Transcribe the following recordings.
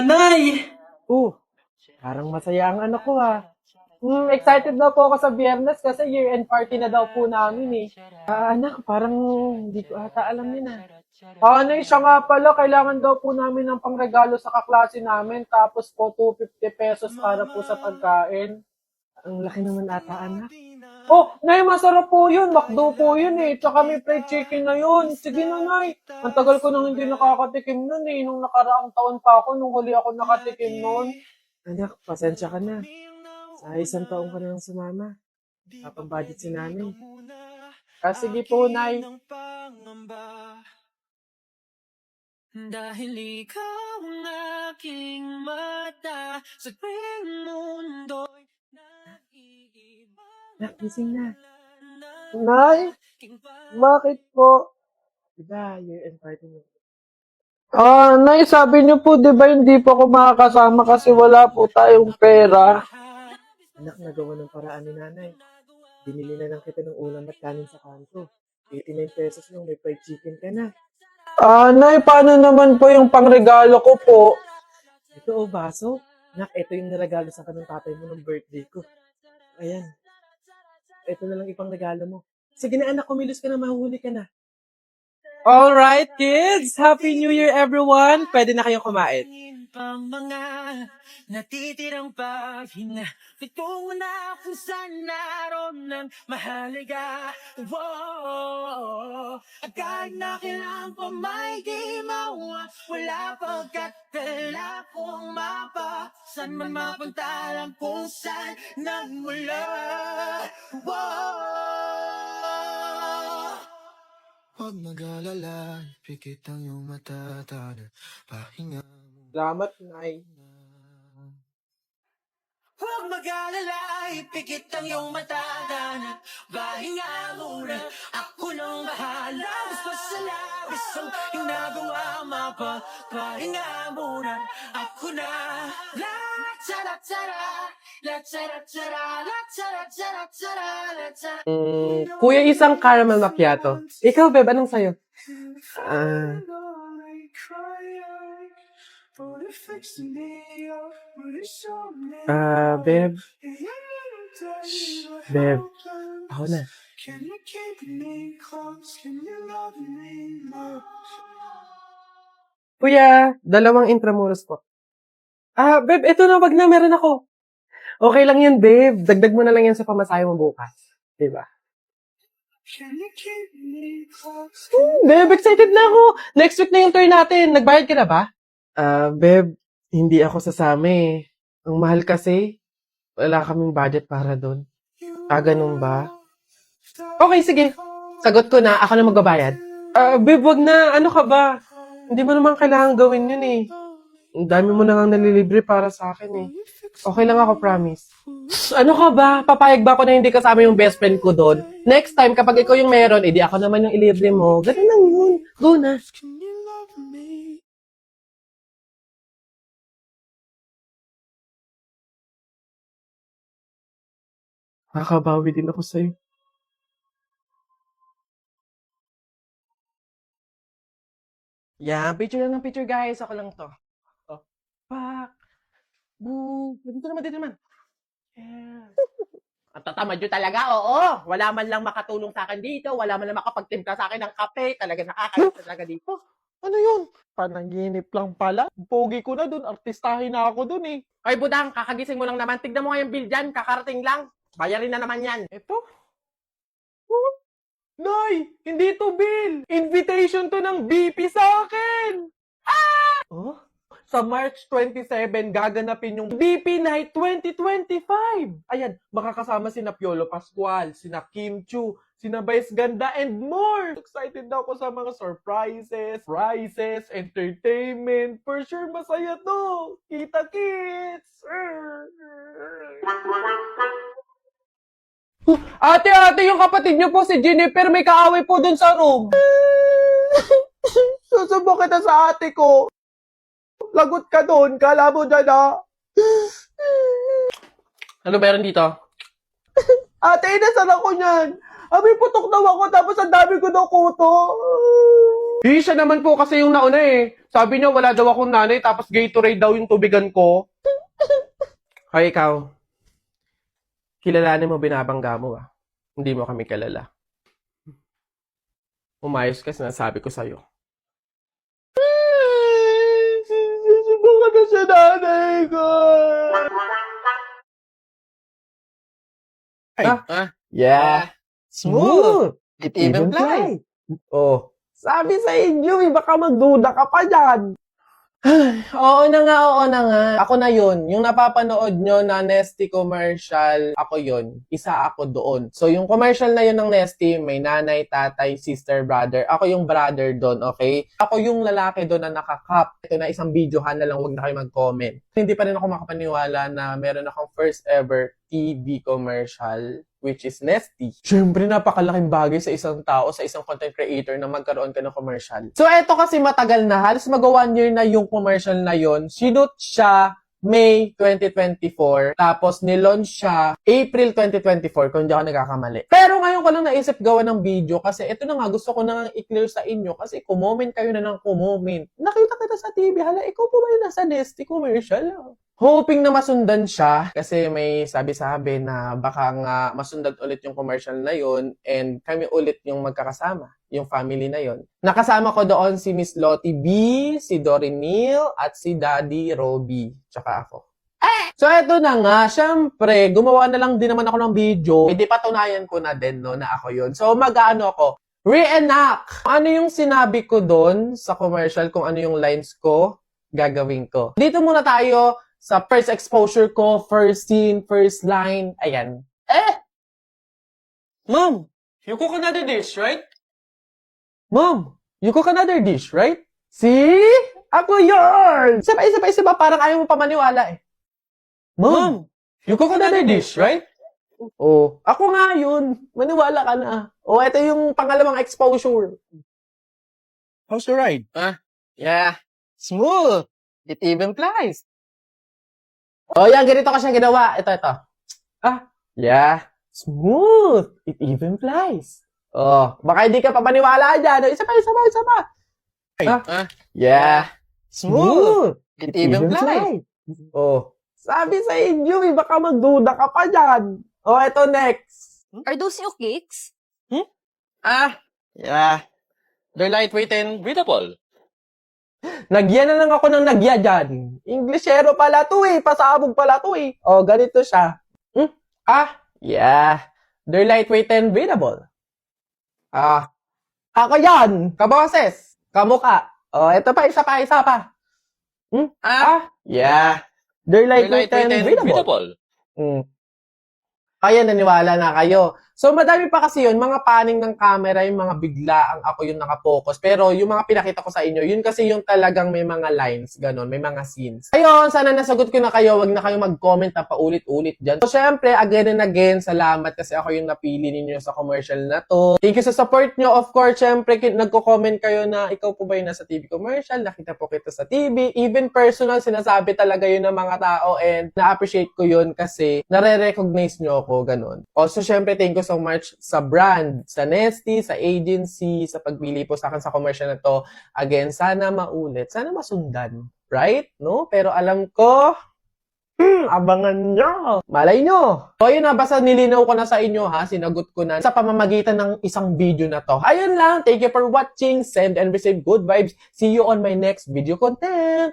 Nay! Oh, parang masaya ang anak ko ha. Excited na po ako sa Biyernes kasi year-end party na daw po namin eh. Anak, parang hindi ko ata alam yun ah. Nay, siya nga pala, kailangan daw po namin ng pangregalo sa kaklase namin, tapos po 250 pesos para po sa pagkain. Ang laki naman ata, anak. Oh, Nay, masarap po yun. McDo po yun eh. Tsaka may fried chicken na yun. Sige na, Nay. Ang tagal ko nang hindi nakakatikim nun eh. Nung nakaraang taon pa ako, nung huli ako nakatikim nun. Anak, pasensya ka na. Sa isang taong ka na lang sumama. Kapang-budget si nanay. Sige po, Nay. Dahil ikaw ang aking mata sa tuwing mundo'y naiiba. Anak, gising na. Nay, bakit po? Diba, year-end party mo. Nay, sabi niyo po, di ba hindi po ako makakasama kasi wala po tayong pera? Anak, nagawa ng paraan ni nanay. Binili na lang kita ng ulam at kanin sa kanto. 89 pesos lang, may fried chicken ka na. Nay, paano naman po yung pangregalo ko po? Ito o, baso. Anak, ito yung naregalo sa kanong tatay mo ng birthday ko. Ayan. Ito na lang ipang regalo mo. Sige na anak, kumilos ka na, mahuhuli ka na. Alright, kids! Happy New Year, everyone! Pwede na kayong kumain. Pang mga natitirang paghinga, pitungo na kung saan naroon ng mahalaga. Whoa, kahit na kailangan pa may di mawa, wala pagkat kailangan kong mapa, saan man mapunta lang kung saan nagmula. Whoa. Huwag mag-alala, pikit ang iyong mata, tada, pahinga mo. Salamat, Nay. Huwag mag-alala, ipikit ang iyong mata, tada, pahinga muna. Ako nang bahala, gusto sa labis ang ginagawa, pahinga muna. Ako na, la tara tara, la tara tara, la tara tara tara, la tara. Kuya, isang caramel macchiato. Ikaw, Beb, anong sayo? Beb. Beb. Ako na. Kuya, 2 Intramuros po. Beb, eto na, wag na, meron ako. Okay lang yan, Beb. Dagdag mo na lang yan sa pamasahe mo bukas. Diba? Beb, excited na ako. Next week na yung tour natin. Nagbayad ka na ba? Beb, hindi ako sasama eh. Ang mahal kasi. Wala kaming budget para doon. Ganun ba? Okay, sige. Sagot ko na. Ako na magbabayad. Beb, wag na. Ano ka ba? Hindi mo naman kailangan gawin yun eh. Ang dami mo na nga nalilibre para sa akin eh. Okay lang ako, promise. Ano ka ba? Papayag ba ako na hindi kasama yung best friend ko doon? Next time, kapag ikaw yung meron, edi ako naman yung ilibre mo. Ganun lang yun. Go na. Nakakabawi din ako sa'yo. Yan, picture lang ng picture guys. Ako lang to. Oh. Pak. Boo. Dito naman, dito naman. Yeah. Ang tatamad yun talaga, oo. Wala man lang makatulong sa akin dito. Wala man lang makapagtimpla sa akin ng kape. Talaga nakakayos talaga dito. Ano yun? Panaginip lang pala. Pogi ko na dun. Artistahin na ako dun eh. Ay, budang, kakagising mo lang naman. Tignan mo nga yung bill dyan. Kakarating lang. Bayarin na naman yan. Ito? Oh, Nay! Hindi to bill! Invitation to ng BP sa akin! Oh? Sa March 27, gaganapin yung BP Night 2025. Ayan, makakasama sina Piolo Pascual, sina Kim Chu, sina Vice Ganda, and more. Excited na ako sa mga surprises, prizes, entertainment. For sure, masaya to. Kita kits! Ate, yung kapatid niyo po si Jennifer, may kaaway po dun sa room. Susubo kita sa ate ko. Lagot ka doon, kala mo dyan ah. Ano meron dito? Ate, inasan ako niyan. May putok daw ako tapos ang dami ko daw kuto. Siya naman po kasi yung nauna eh. Sabi niya wala daw akong nanay tapos Gatorade daw yung tubigan ko. Ay, ikaw. Kilalanin mo binabangga mo ah. Hindi mo kami kilala. Umayos ka, sinasabi ko sa'yo. Susubukan na sa nanay ko. Yeah. Smooth. It even flies. Oh. Sabi sa inyo, baka magduda ka pa dyan. Oo na nga, oo na nga. Ako na yun. Yung napapanood nyo na Nesty commercial, ako yun. Isa ako doon. So, yung commercial na yun ng Nesty, may nanay, tatay, sister, brother. Ako yung brother doon, okay? Ako yung lalaki doon na nakakap. Ito na isang videohan na lang, huwag na kayo mag-comment. Hindi pa rin ako makapaniwala na meron akong first ever TV commercial, which is Nesty. Siyempre, napakalaking bagay sa isang tao, sa isang content creator na magkaroon ka ng commercial. So, eto kasi matagal na. Halos mag-1 year na yung commercial na yon. Sinut siya May 2024. Tapos, nilaunch siya April 2024, kung hindi ako nagkakamali. Pero ngayon ko lang naisip gawa ng video kasi ito na nga, gusto ko na i-clear sa inyo kasi kumoment kayo na ng kumoment. Nakita kita sa TV, hala, ikaw po ba yung nasa Nesty commercial? Hoping na masundan siya kasi may sabi-sabi na baka nga masundan ulit yung commercial na yon and kami ulit yung magkakasama, yung family na yon. Nakasama ko doon si Miss Lottie B, si Doreen Neal, at si Daddy Roby, tsaka ako. So eto na nga, syempre, gumawa na lang din naman ako ng video. Hindi patunayan ko na din no, na ako yon. So mag-ano ako, reenact! Ano yung sinabi ko doon sa commercial, kung ano yung lines ko, gagawin ko. Dito muna tayo sa first exposure ko, first scene, first line. Ayan. Mom, you cook another dish, right? Mom, you cook another dish, right? See? Ako yun! Isa pa, parang ayaw mo pa maniwala eh. Mom, you cook another dish, right? Oh, ako nga yun. Maniwala ka na. Oh, ito yung pangalawang exposure. How's the ride? Yeah. Smooth. It even flies. Oh, yan, ganito ko siya ginawa. Ito. Yeah. Smooth. It even flies. Oh, baka hindi ka pa maniwala dyan. Isa pa. Yeah. Smooth. It even flies. Oh, sabi sa inyo, baka magduda ka pa dyan. Oh, ito next. Are those your cakes? Yeah. They're lightweight and breathable. Nagyan na lang ako ng nagya dyan. Englishero pala to eh. Pasabog pala to eh. Oh, ganito siya. Yeah. They're lightweight and breathable. Ako yan. Kaboses. Kamuka. Oh, ito pa. Isa pa. Yeah. They're lightweight and breathable. Kaya naniwala na kayo. So, madami pa kasi yun, mga paning ng camera, yung mga biglaang ako yung nakapokus. Pero yung mga pinakita ko sa inyo, yun kasi yung talagang may mga lines, ganun, may mga scenes. Ayun, sana nasagot ko na kayo, wag na kayo mag-comment na paulit-ulit dyan. So, syempre, again and again, salamat kasi ako yung napili ninyo sa commercial na to. Thank you sa support nyo. Of course, syempre, nagko-comment kayo na ikaw po ba yung nasa TV commercial, nakita po kita sa TV. Even personal, sinasabi talaga yun ng mga tao and na-appreciate ko yun kasi nare-recognize nyo ako, ganun. Also, syempre, thank you so much sa brand, sa Nesty, sa agency, sa pagpili po sa akin sa commercial na to. Again, sana maulit, sana masundan. Right? No? Pero alam ko, abangan nyo. Malay nyo. So, yun na, basta nilinaw ko na sa inyo ha, sinagot ko na sa pamamagitan ng isang video na to. Ayun lang, thank you for watching, send and receive good vibes. See you on my next video content.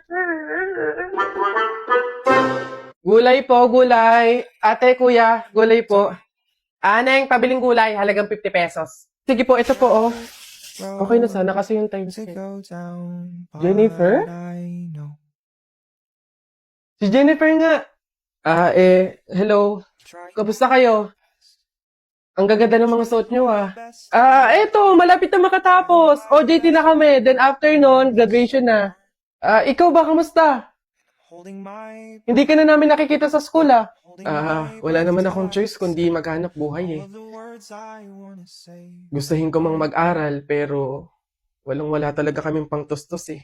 Gulay po, gulay. Ate, kuya, gulay po. Aneng, pabiling gulay, halagang 50 pesos. Sige po, ito po, oh. Okay na sana kasi yung time set. Jennifer? Si Jennifer nga. Hello. Kamusta kayo? Ang gaganda ng mga suot nyo, ah. Eto, malapit na makatapos. OJT na kami. Then after nun, graduation na. Ikaw ba, kamusta? Hindi ka na namin nakikita sa school, ah. Wala naman akong choice kundi maghanap buhay, eh. Gustuhin ko mang mag-aral, pero walang-wala talaga kaming pangtustos, eh.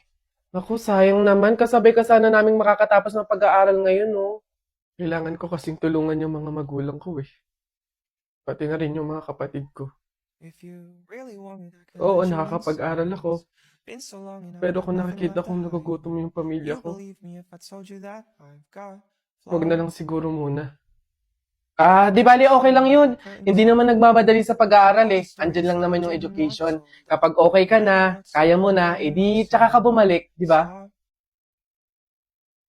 Naku, sayang naman. Kasabay ka sana naming makakatapos ng pag-aaral ngayon, no? Kailangan ko kasing tulungan yung mga magulang ko, eh. Pati na rin yung mga kapatid ko. Oo, nakakapag-aral ako. Been so long and Pero I've kung nothing nakikita left kong to hide. nagugutom yung pamilya You ko, believe me if I told you that I've got wag na lang siguro muna. Di bali okay lang yun. Hindi naman nagmamadali sa pag-aaral eh. Andyan lang naman yung education. Kapag okay ka na, kaya mo na, edi tsaka ka bumalik, di ba?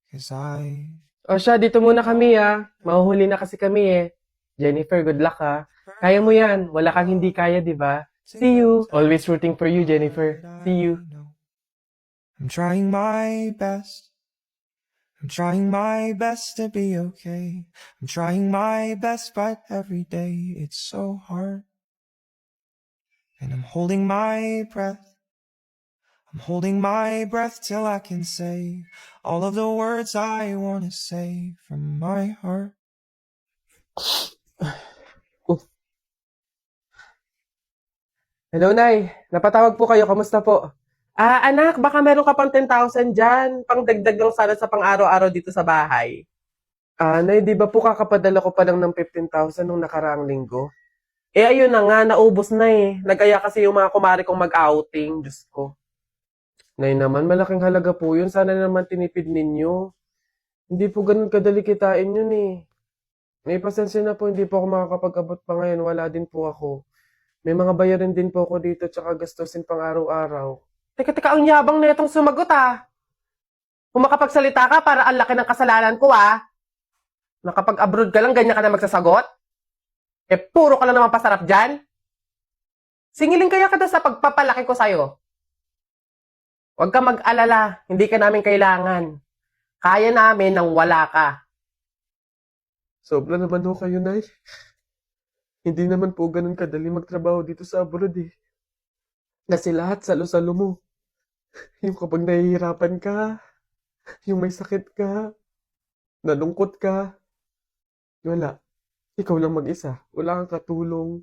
Cause I O siya, dito muna kami Mahuhuli na kasi kami eh. Jennifer, good luck Kaya mo yan. Wala kang hindi kaya, di ba? See you. Always rooting for you, Jennifer. See you. I'm trying my best. I'm trying my best to be okay. I'm trying my best, but every day it's so hard. And I'm holding my breath. I'm holding my breath till I can say all of the words I want to say from my heart. Hello, Nay. Napatawag po kayo. Kamusta po? Anak, baka meron ka pang 10,000 dyan. Pang dagdag lang sana sa pang-araw-araw dito sa bahay. Nay, di ba po kakapadala ko pa lang ng 15,000 nung nakaraang linggo? Ayun na nga, naubos na eh. Nag-aya kasi yung mga kumari kong mag-outing. Diyos ko. Nay naman, malaking halaga po yun. Sana naman tinipid ninyo. Hindi po ganun kadali kitain yun eh. May pasensya na po, hindi po ako makakapag-abot pa ngayon. Wala din po ako. May mga bayarin din po ako dito tsaka gastusin pang araw-araw. Teka, ang yabang na itong sumagot Kung makapagsalita ka, para ang laki ng kasalanan ko Nakapag-abroad ka lang, ganyan ka na magsasagot? Puro ka lang naman pasarap dyan? Singilin kaya ka sa pagpapalaki ko sa'yo. Huwag ka mag-alala, hindi ka namin kailangan. Kaya namin nang wala ka. Sobra naman ho kayo, Nay. Hindi naman po ganun kadali magtrabaho dito sa abroad eh. Kasi lahat salo-salo mo. Yung kapag nahihirapan ka, yung may sakit ka, nalungkot ka, wala. Ikaw lang mag-isa. Wala kang katulong,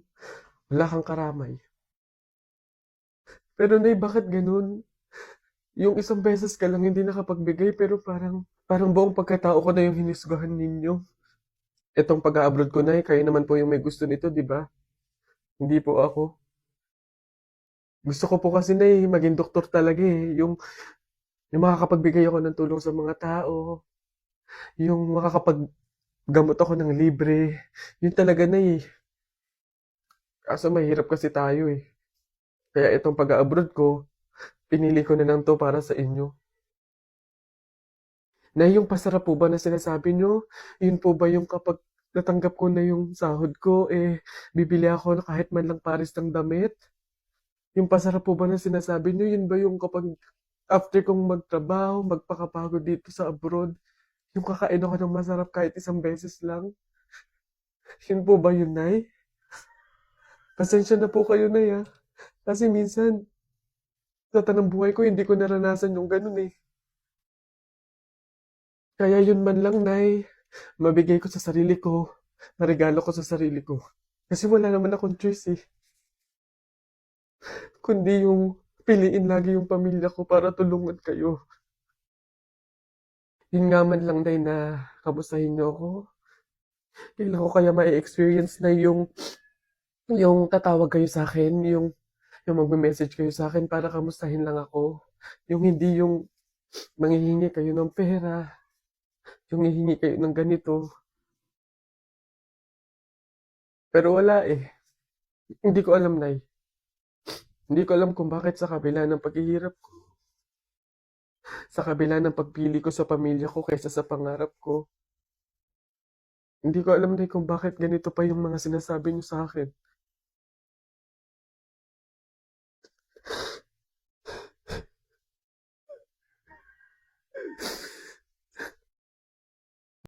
wala kang karamay. Pero Nay, bakit ganun? Yung isang beses ka lang hindi nakapagbigay pero parang buong pagkatao ko na yung hinisgahan ninyo. Itong pag-abroad ko, Nay, kayo naman po yung may gusto nito, di ba? Hindi po ako. Gusto ko po kasi, Nay, maging doktor talaga eh. Yung makakapagbigay ako ng tulong sa mga tao. Yung makakapaggamot ako ng libre. Yun talaga, Nay. Kaso mahirap kasi tayo eh. Kaya itong pag-abroad ko, pinili ko na lang to para sa inyo. Nay, yung pasarap po ba na sinasabi nyo? Yun po ba yung kapag natanggap ko na yung sahod ko, bibili ako na kahit man lang pares ng damit? Yung pasarap po ba na sinasabi nyo? Yun ba yung kapag after kong magtrabaho, magpakapagod dito sa abroad, yung kakain ako ng masarap kahit isang beses lang? Yun po ba yun, Nay? Pasensya na po kayo, Nay, Kasi minsan, sa tanang buhay ko, hindi ko naranasan yung ganun eh. Kaya yun man lang, Nay, mabigay ko sa sarili ko, maregalo ko sa sarili ko. Kasi wala naman akong choice eh. Kundi yung piliin lagi yung pamilya ko para tulungan kayo. Yun nga man lang, Nay, na kamustahin niyo ako. Kailan ko kaya ma-experience na yung tatawag kayo sa akin, yung magme-message kayo sa akin para kamustahin lang ako. Yung hindi yung manghihingi kayo ng pera, yung hihingi kayo ng ganito. Pero wala eh. Hindi ko alam, Nay. Hindi ko alam kung bakit sa kabila ng paghihirap ko, sa kabila ng pagpili ko sa pamilya ko kaysa sa pangarap ko, hindi ko alam, Nay, kung bakit ganito pa yung mga sinasabi niyo sa akin.